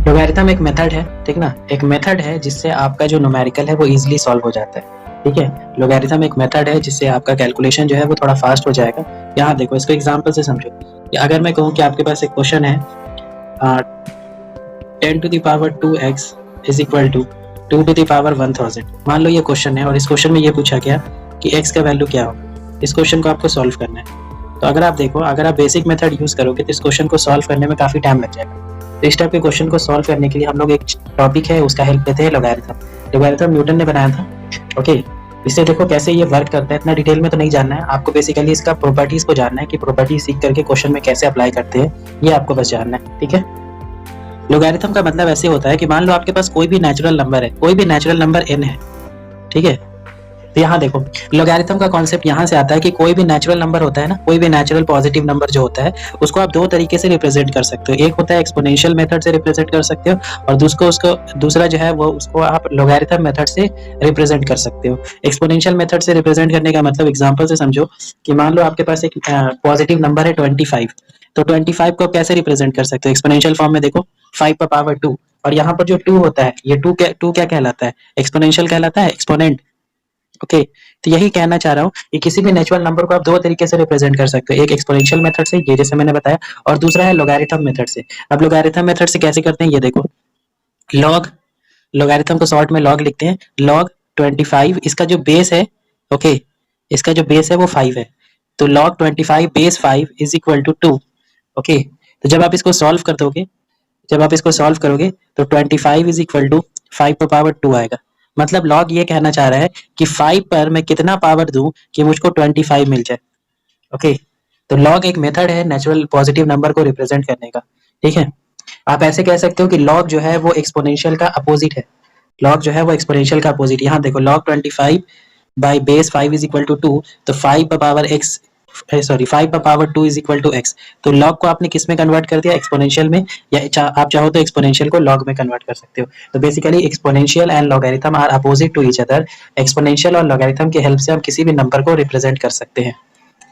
Logarithm एक method है, ठीक ना, एक मेथड है जिससे आपका जो न्यूमेरिकल है वो इजीली सॉल्व हो जाता है। ठीक है, लोगैरिथम एक मेथड है जिससे आपका कैलकुलेशन जो है वो थोड़ा फास्ट हो जाएगा। यहाँ देखो, इसको एग्जांपल से समझो कि अगर मैं कहूँ कि आपके पास एक क्वेश्चन है 10⁻²x इज इक्वल टू 2⁻1000। मान लो ये क्वेश्चन है और इस क्वेश्चन में ये पूछा गया कि x का वैल्यू क्या होगा। इस क्वेश्चन को आपको सॉल्व करना है। तो अगर आप देखो, अगर आप बेसिक मेथड यूज करोगे तो इस क्वेश्चन को सॉल्व करने में काफी टाइम लग जाएगा। तो इस टाइप के क्वेश्चन को सॉल्व करने के लिए हम लोग एक टॉपिक है उसका हेल्प लेते हैं, लोगैरिथम। लोगैरिथम न्यूटन ने बनाया था। ओके, इससे देखो कैसे ये वर्क करता है, इतना डिटेल में तो नहीं जानना है आपको, बेसिकली इसका प्रॉपर्टीज को जानना है कि प्रॉपर्टीज सीख करके क्वेश्चन में कैसे अप्लाई करते हैं, ये आपको बस जानना है। ठीक है, लोगैरिथम का मतलब ऐसे होता है कि मान लो आपके पास कोई भी नेचुरल नंबर है, कोई भी नेचुरल नंबर n है। ठीक है, तो यहाँ देखो, लोगैरिथम का कॉन्सेप्ट यहाँ से आता है कि कोई भी नेचुरल नंबर होता है ना, कोई भी नेचुरल पॉजिटिव नंबर जो होता है उसको आप दो तरीके से रिप्रेजेंट कर सकते हो। एक होता है एक्सपोनेंशियल मेथड से रिप्रेजेंट कर सकते हो, और दूसरा जो है वो उसको आप लोगैरिथम मेथड से रिप्रेजेंट कर सकते हो। एक्सपोनेंशियल मेथड से रिप्रेजेंट करने का मतलब एग्जाम्पल से समझो कि मान लो आपके पास एक पॉजिटिव नंबर है 25। तो 25 को आप कैसे रिप्रेजेंट कर सकते हो एक्सपोनेंशियल फॉर्म में? देखो 5 का पावर 2, और यहाँ पर जो 2 होता है, ये 2 क्या कहलाता है? एक्सपोनेंशियल कहलाता है, एक्सपोनेंट। ओके, तो यही कहना चाह रहा हूँ कि किसी भी नेचुरल नंबर को आप दो तरीके से रिप्रेजेंट कर सकते हो, एक एक्सपोनेंशियल मेथड से, ये जैसे मैंने बताया, और दूसरा है लोगैरिथम मेथड से। अब लोगैरिथम मेथड से कैसे करते हैं, ये देखो, लॉग, लोगैरिथम को शॉर्ट में लॉग लिखते हैं। लॉग 25, इसका जो बेस है, ओके, इसका जो बेस है वो 5 है, तो log 25 base 5 is equal to 2। Okay, तो जब आप इसको सॉल्व करोगे तो 25 इज इक्वल टू 5 पर पावर 2 आएगा। मतलब लॉग ये कहना चाह रहा है कि 5 पर मैं कितना पावर दूं कि मुझको 25 मिल जाए। ओके, तो लॉग एक मेथड है नेचुरल पॉजिटिव नंबर को रिप्रेजेंट करने का। ठीक है, आप ऐसे कह सकते हो कि लॉग जो है वो एक्सपोनेंशियल का अपोजिट है। लॉग जो है वो एक्सपोनेंशियल का अपोजिट। यहाँ देखो, log 25 by base 5 is equal to 2, तो 5 पर पावर एक्स, सॉरी 5 पर power 2 is equal to x. तो लॉग को आपने किस में कन्वर्ट कर दिया? एक्सपोनेंशियल में, या आप चाहो तो एक्सपोनेंशियल को लॉग में कन्वर्ट कर सकते हो। तो basically exponential and logarithm are opposite to each other. Exponential और लॉगरिथम की हेल्प से हम किसी भी नंबर को रिप्रेजेंट कर सकते हैं।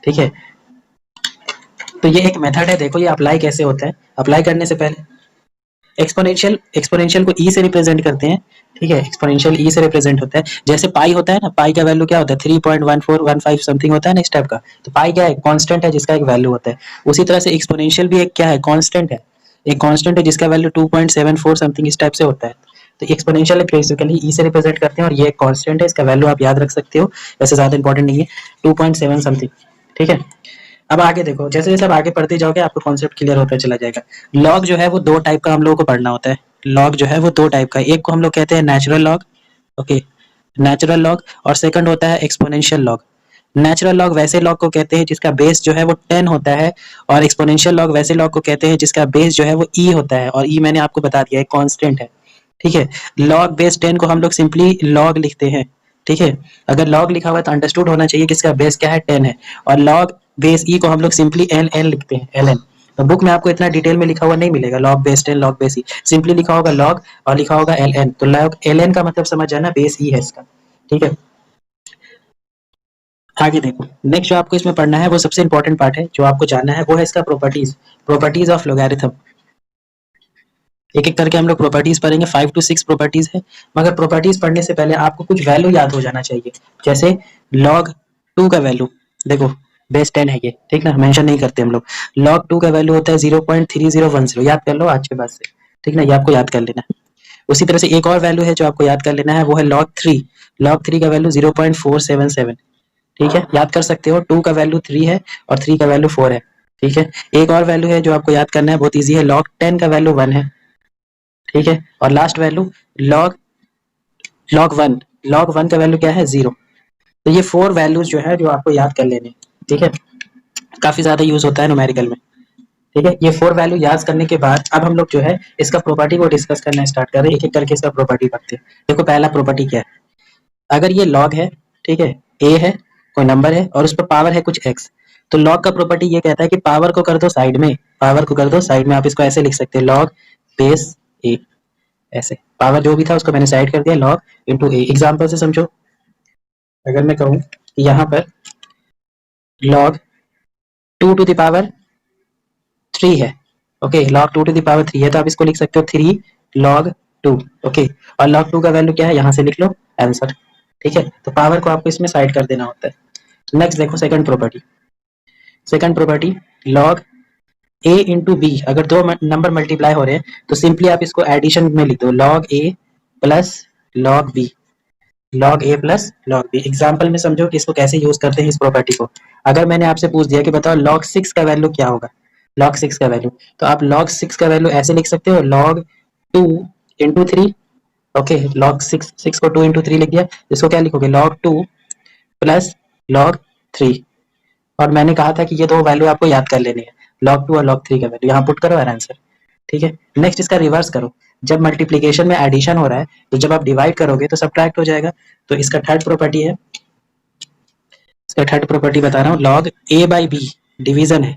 ठीक है, तो ये एक मेथड है। देखो ये अप्लाई कैसे होता है। अप्लाई करने से पहले एक्सपोनेंशियल को ई से रिप्रेजेंट करते हैं। ठीक है, एक्सपोनेंशियल ई से रिप्रेजेंट होता है। जैसे पाई होता है ना, पाई का वैल्यू क्या होता है? 3.1415 समथिंग होता है ना इस टाइप का। तो पाई क्या है? कांस्टेंट है जिसका एक वैल्यू होता है। उसी तरह से एक्सपोनेंशियल भी एक क्या है? कांस्टेंट है। एक कांस्टेंट है जिसका वैल्यू 2.74 समथिंग इस टाइप से होता है। तो एक्सपोनेंशियल बेसिकली ई से रिप्रेजेंट करते हैं, और ये एक कांस्टेंट है, इसका वैल्यू आप याद रख सकते हो, वैसे ज्यादा इंपॉर्टेंट नहीं है, 2.7 समथिंग। ठीक है, अब आगे देखो, जैसे जैसे आप आगे पढ़ते जाओगे आपको कॉन्सेप्ट क्लियर होता चला जाएगा। लॉग जो है वो दो टाइप का हम लोगों को पढ़ना होता है। लॉग जो है वो दो टाइप का, एक को हम लोग कहते हैं natural log. Okay, natural log, और सेकंड होता है एक्सपोनेंशियल लॉग। नेचुरल लॉग वैसे लॉग को कहते हैं जिसका बेस जो है वो 10 होता है, और एक्सपोनेंशियल लॉग वैसे लॉग को कहते हैं जिसका बेस जो है वो ई होता है, और ई मैंने आपको बता दिया है कांस्टेंट है। ठीक है, log बेस 10 को हम लोग सिंपली log लिखते हैं। ठीक है, अगर log लिखा हुआ है तो अंडरस्टूड होना चाहिए कि इसका बेस क्या है? 10 है। और log बेस e को हम लोग सिंपली एल एन लिखते हैं, एल एन। तो बुक में आपको इतना डिटेल में लिखा हुआ नहीं मिलेगा, log base 10 log base e, simply लिखा होगा log और लिखा होगा एल एन। तो log एल एन का मतलब समझ जाना, बेस e है इसका। ठीक है, आगे देखो, नेक्स्ट जो आपको इसमें पढ़ना है वो सबसे इंपॉर्टेंट पार्ट है, जो आपको जानना है वो है इसका प्रॉपर्टीज, प्रॉपर्टीज ऑफ लोगैरिथम। एक एक करके हम लोग प्रॉपर्टीज पढ़ेंगे, 5 to 6 प्रॉपर्टीज है। मगर प्रॉपर्टीज पढ़ने से पहले आपको कुछ वैल्यू याद हो जाना चाहिए। जैसे log 2 का वैल्यू देखो, बेस 10 है ये, ठीक ना, मेंशन नहीं करते हम लोग। log 2 का वैल्यू होता है 0.3010, याद कर लो आज के बाद से, ठीक ना, ये आपको याद कर लेना है। उसी तरह से एक और वैल्यू है जो आपको याद कर लेना है, वो है log 3। log 3 का वैल्यू 0.477, ठीक है, याद कर सकते हो। 2 का वैल्यू 3 है और 3 का वैल्यू 4 है। ठीक है, एक और वैल्यू है जो आपको याद करना है, बहुत ईजी है, log 10 का वैल्यू 1 है। ठीक है, और last value log log one, log one का वैल्यू क्या है? 0। तो ये 4 वैल्यूज जो है जो आपको याद कर लेने। ठीक है, काफी ज्यादा यूज होता है न्यूमेरिकल में। ठीक है, ये 4 वैल्यू याद करने के बाद अब हम लोग जो है इसका प्रॉपर्टी को डिस्कस करना स्टार्ट कर रहे हैं, एक एक करके इसका प्रॉपर्टी पढ़ते हैं। देखो पहला प्रॉपर्टी क्या है, अगर ये लॉग है, ठीक है, ए है, कोई नंबर है और उस पर पावर है कुछ एक्स, तो लॉग का प्रॉपर्टी ये कहता है कि पावर को कर दो साइड में, पावर को कर दो साइड में। आप इसको ऐसे लिख सकते हैं, लॉग बेस ए, ऐसे पावर जो भी था उसको मैंने साइड कर दिया, लॉग इंटू ए। एग्जाम्पल से समझो, अगर मैं कहूँ कि यहाँ पर लॉग 2 to the पावर 3 है, okay, log 2 to the power 3 है तो आप इसको लिख सकते हो 3 log 2। ओके, और log 2 का वैल्यू क्या है यहाँ से लिख लो आंसर। ठीक है, तो पावर को आपको इसमें साइड कर देना होता है। नेक्स्ट देखो second property. Second property log a into B, अगर दो नंबर मल्टीप्लाई हो रहे हैं तो सिंपली आप इसको एडिशन में लिख दो log a plus log b, log a plus log b। Example में समझो कि इसको कैसे यूज करते हैं इस प्रॉपर्टी को। अगर मैंने आपसे पूछ दिया कि बताओ log 6 का वैल्यू क्या होगा, log 6 का वैल्यू, तो आप log 6 का वैल्यू ऐसे लिख सकते हो log 2 इंटू 3। ओके, log 6 को 2 इंटू 3 लिख दिया, इसको क्या लिखोगे log 2 प्लस log 3। और मैंने कहा था कि ये दो वैल्यू आपको याद कर लेनी है, log 2 और log 3 का वैल्यू यहाँ पुट करो और आंसर। ठीक है, नेक्स्ट इसका रिवर्स करो। जब मल्टीप्लीकेशन में एडिशन हो रहा है तो जब आप डिवाइड करोगे तो सब्ट्रैक्ट हो जाएगा। तो इसका थर्ड प्रॉपर्टी है, इसका थर्ड प्रॉपर्टी बता रहा हूँ, log a by B division है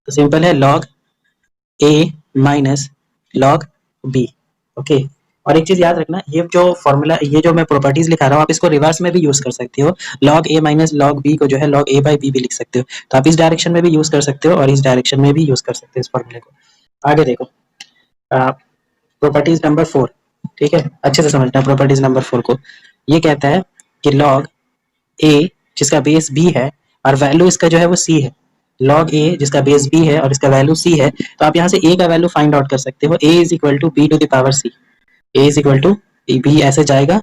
तो सिंपल है log a minus log b। Okay, और एक चीज याद रखना, ये जो फॉर्मूला, ये जो मैं प्रॉपर्टीज लिखा रहा हूँ आप इसको रिवर्स में भी यूज कर सकते हो। log a minus log b को जो है log a बाई b भी लिख सकते हो, तो आप इस डायरेक्शन में भी यूज कर सकते हो और इस डायरेक्शन में भी यूज कर सकते हो इस फॉर्मूले को। आगे देखो प्रॉपर्टीज नंबर 4। ठीक है, अच्छे से समझना प्रॉपर्टीज नंबर 4 को। ये कहता है कि log a जिसका बेस b है और वैल्यू इसका जो है वो c है, log a जिसका बेस b है और इसका वैल्यू c है, तो आप यहाँ से a का वैल्यू फाइंड आउट कर सकते हो। a is equal to b to the power c, a is equal to b ऐसे जाएगा,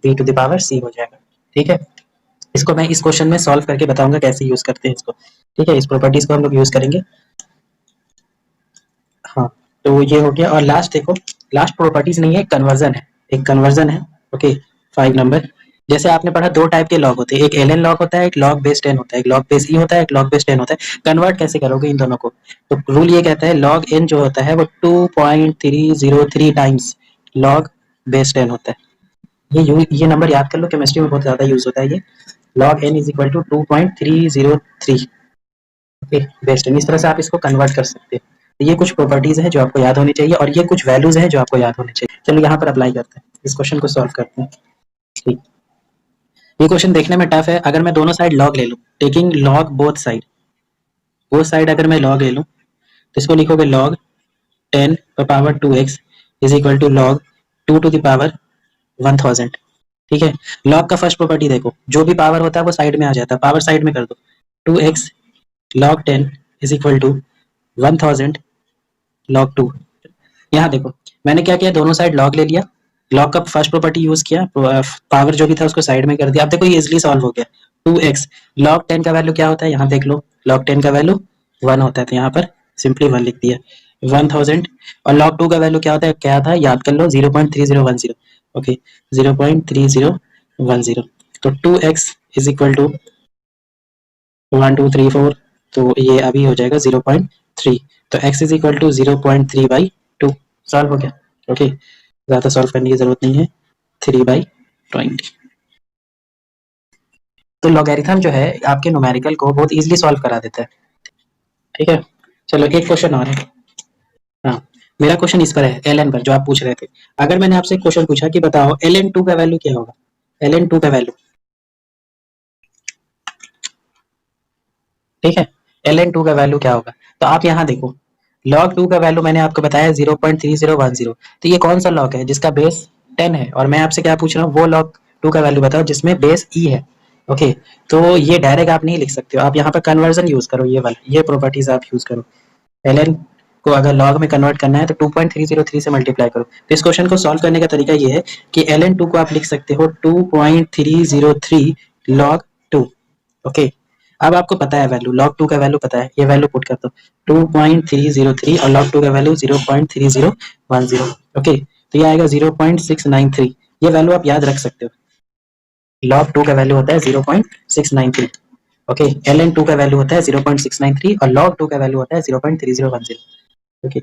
b to the power c हो जाएगा। ठीक है, इसको मैं इस क्वेश्चन में सॉल्व करके बताऊंगा कैसे यूज करते हैं इसको। ठीक है, इस प्रॉपर्टीज को हम लोग यूज करेंगे। हाँ, तो ये हो गया। और लास्ट देखो, लास्ट प्रॉपर्टीज नहीं है, कन्वर्जन है, एक कन्वर्जन है। Okay, 5 number. जैसे आपने पढ़ा दो टाइप के लॉग होते हैं, एक एलएन लॉग होता है, एक लॉग बेस 10 होता है, एक लॉग बेस ई होता है, एक लॉग बेस 10 होता है। कन्वर्ट कैसे करोगे इन दोनों को, तो रूल ये कहता है लॉग एन जो होता है वो 2.303 टाइम्स लॉग बेस 10 होता है। ये नंबर याद कर लो, केमिस्ट्री में बहुत ज्यादा यूज होता है ये। log n is equal to 2.303 base 10। इस तरह से आप इसको कन्वर्ट कर सकते हैं। तो ये कुछ प्रॉपर्टीज हैं जो आपको याद होनी चाहिए और ये कुछ वैल्यूज हैं जो आपको याद होनी चाहिए। चलो यहाँ पर अप्लाई करते हैं, इस क्वेश्चन को सॉल्व करते हैं। ठीक, ये क्वेश्चन देखने में टफ है। अगर मैं दोनों साइड लॉग ले लूँ, टेकिंग लॉग बोथ साइड अगर मैं लॉग ले लूँ तो इसको लिखोगे log 10 पर power 2x is equal to log 2 to the power 1000। ठीक है, लॉग का फर्स्ट प्रॉपर्टी देखो, जो भी पावर होता है वो साइड में आ जाता है, पावर साइड में कर दो। 2x log 10 is equal to 1000 log 2। यहाँ देखो मैंने क्या किया, दोनों साइड लॉग ले लिया, लॉग का फर्स्ट प्रॉपर्टी यूज किया, पावर जो भी था उसको साइड में कर दिया। अब देखो ये इजिली सॉल्व हो गया। 2x log 10 का वैल्यू क्या होता है, यहाँ देख लो, log 10 का वैल्यू 1 होता है, तो यहाँ पर सिंपली 1 लिख दिया, 1000। और log 2 का वैल्यू क्या होता है, क्या था याद कर लो, 0.3010। ओके, 0.3010। तो 2x इज इक्वल टू 1 2 3 4, तो ये अभी हो जाएगा 0.3, तो x is equal to 0.3/2। Solve हो गया। ओके, ज्यादा सॉल्व करने की जरूरत नहीं है, 3/20। तो लॉगरिथम जो है आपके न्यूमेरिकल को बहुत इजीली सॉल्व करा देता है। ठीक है, चलो एक क्वेश्चन और है। हाँ, मेरा क्वेश्चन इस पर है, ln पर, जो आप पूछ रहे थे। अगर मैंने आपसे क्वेश्चन पूछा कि बताओ ln2 का वैल्यू क्या होगा, ln2 का वैल्यू, ठीक है, ln2 का वैल्यू क्या होगा, तो आप यहाँ देखो, log 2 का वैल्यू मैंने आपको बताया 0.3010। तो ये कौन सा लॉग है जिसका बेस 10 है, और मैं आपसे क्या पूछ रहा हूँ, वो log 2 का वैल्यू बताओ जिसमें बेस e है। ओके, तो ये डायरेक्ट आप नहीं लिख सकते हो, आप यहाँ पर कन्वर्जन यूज करो, ये वाला, ये प्रॉपर्टीज आप यूज करो। ln को अगर log में कन्वर्ट करना है तो 2.303 से मल्टीप्लाई करो। तो इस क्वेश्चन को सॉल्व करने का तरीका ये है कि ln2 को आप लिख सकते हो 2.303 log 2। ओके, अब आपको पता है वैल्यू, log 2 का वैल्यू पता है, ये वैल्यू पुट कर दो 2.303 और log 2 का वैल्यू 0.3010। ओके, तो ये आएगा 0.693। ये वैल्यू आप याद रख सकते हो, log 2 का वैल्यू होता है 0.693। ओके, ln 2 का वैल्यू होता है 0.693 और log 2 का वैल्यू होता है 0.3010। ओके,